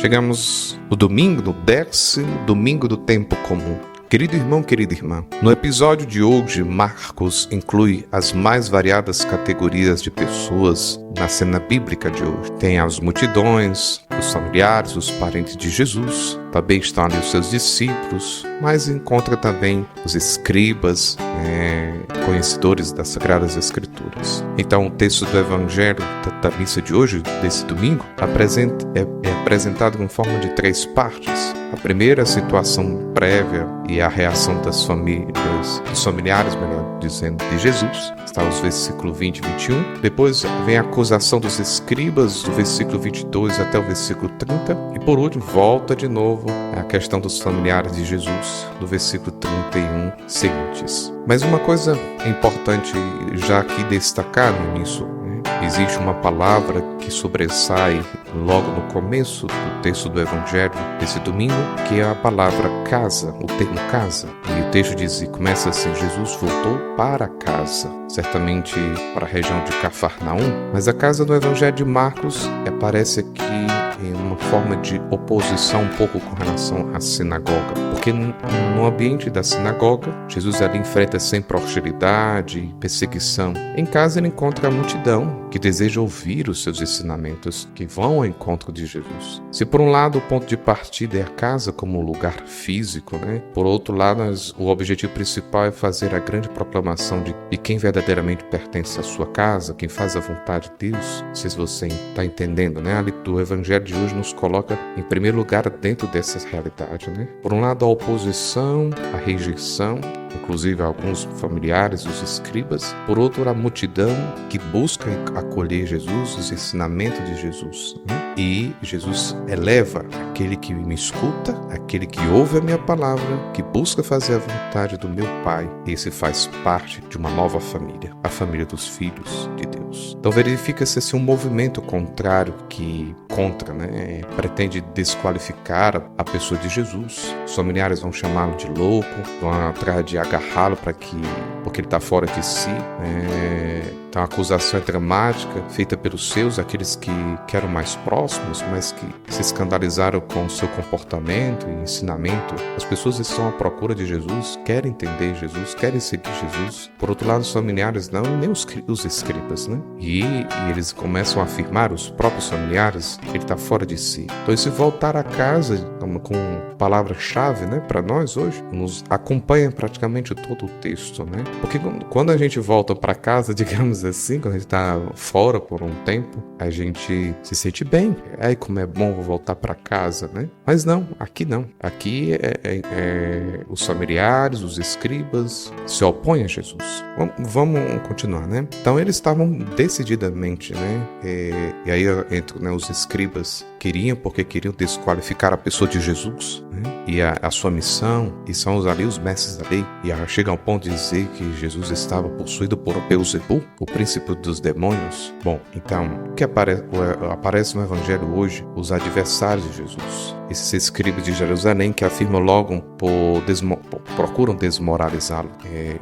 Chegamos no domingo, no 10º domingo do tempo comum. Querido irmão, querida irmã, no episódio de hoje, Marcos inclui as mais variadas categorias de pessoas na cena bíblica de hoje. Tem as multidões, os familiares, os parentes de Jesus, também estão ali os seus discípulos, mas encontra também os escribas, conhecedores das Sagradas Escrituras. Então, o texto do Evangelho da missa de hoje, desse domingo, é apresentado em forma de 3 partes. A primeira, a situação prévia e a reação das famílias, dos familiares, melhor dizendo, de Jesus. Está os versículos 20 e 21. Depois vem a acusação dos escribas, do versículo 22 até o versículo 30. E por último, volta de novo a questão dos familiares de Jesus, do versículo 31 seguintes. Mas uma coisa importante já aqui destacar no início, existe uma palavra que sobressai logo no começo do texto do Evangelho desse domingo, que é a palavra casa, o termo casa. E o texto diz, começa assim: Jesus voltou para casa, certamente para a região de Cafarnaum, mas a casa do Evangelho de Marcos aparece aqui em uma forma de oposição um pouco com relação à sinagoga, porque no ambiente da sinagoga, Jesus ali enfrenta sempre hostilidade e perseguição. Em casa ele encontra a multidão que deseja ouvir os seus ensinamentos, que vão ao encontro de Jesus. Se por um lado o ponto de partida é a casa como lugar físico, por outro lado o objetivo principal é fazer a grande proclamação de quem verdadeiramente pertence à sua casa, quem faz a vontade de Deus. Não sei se você está entendendo, Ali do Evangelho de hoje nos coloca em primeiro lugar dentro dessa realidade, Por um lado a oposição, a rejeição, inclusive alguns familiares, os escribas. Por outro, a multidão que busca acolher Jesus, os ensinamentos de Jesus. E Jesus eleva aquele que me escuta, aquele que ouve a minha palavra, que busca fazer a vontade do meu Pai. Esse faz parte de uma nova família, a família dos filhos de Deus. Então verifica-se assim, um movimento contrário que pretende desqualificar a pessoa de Jesus. Os familiares vão chamá-lo de louco, vão atrás de agarrá-lo porque ele está fora de si. Então a acusação é dramática, feita pelos seus, aqueles que eram mais próximos, mas que se escandalizaram com o seu comportamento e ensinamento. As pessoas estão à procura de Jesus, querem entender Jesus, querem seguir Jesus. Por outro lado, os familiares não, nem os escribas, E eles começam a afirmar, os próprios familiares, que ele está fora de si. Então esse voltar a casa, com palavra-chave, para nós hoje, nos acompanha praticamente todo o texto, Porque quando a gente volta para casa, digamos assim, quando a gente está fora por um tempo, a gente se sente bem. Ai, como é bom voltar para casa, Mas não. Aqui os familiares, os escribas se opõem a Jesus. Vamos continuar, Então eles estavam decididamente, E aí entram, os escribas queriam desqualificar a pessoa de Jesus, E a sua missão, e são ali os mestres da lei, e chega ao ponto de dizer que Jesus estava possuído por Beelzebul, o príncipe dos demônios. Bom, então, o que aparece no Evangelho hoje? Os adversários de Jesus, esses escribas de Jerusalém que afirmam logo procuram desmoralizá-lo,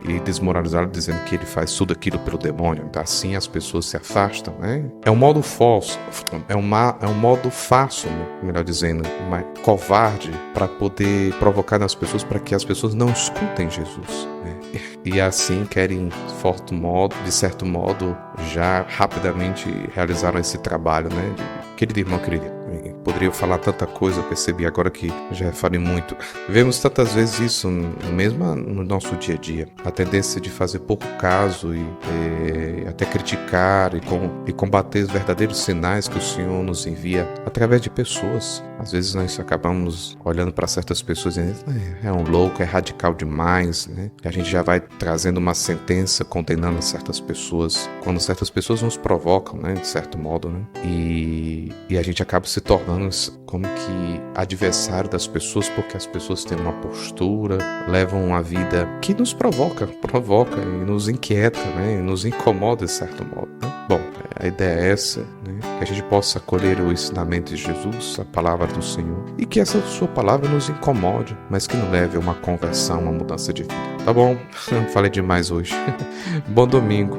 e desmoralizá-lo dizendo que ele faz tudo aquilo pelo demônio. Então, assim as pessoas se afastam, É um modo falso, é um modo fácil, melhor dizendo, covarde, para poder provocar nas pessoas, para que as pessoas não escutem Jesus, E assim querem, de certo modo, já rapidamente realizaram esse trabalho, Querido irmão, querida, poderia falar tanta coisa, eu percebi agora que já falei muito. Vemos tantas vezes isso, mesmo no nosso dia a dia. A tendência de fazer pouco caso e até criticar e combater os verdadeiros sinais que o Senhor nos envia através de pessoas. Às vezes nós acabamos olhando para certas pessoas e dizendo, é um louco, é radical demais, E a gente já vai trazendo uma sentença condenando certas pessoas, quando certas pessoas nos provocam, de certo modo, E a gente acaba se tornando como que adversário das pessoas, porque as pessoas têm uma postura, levam uma vida que nos provoca e nos inquieta, e nos incomoda de certo modo, Bom, a ideia é essa, que a gente possa acolher o ensinamento de Jesus, a palavra do Senhor, e que essa sua palavra nos incomode, mas que nos leve a uma conversão, uma mudança de vida. Tá bom? Falei demais hoje. Bom domingo.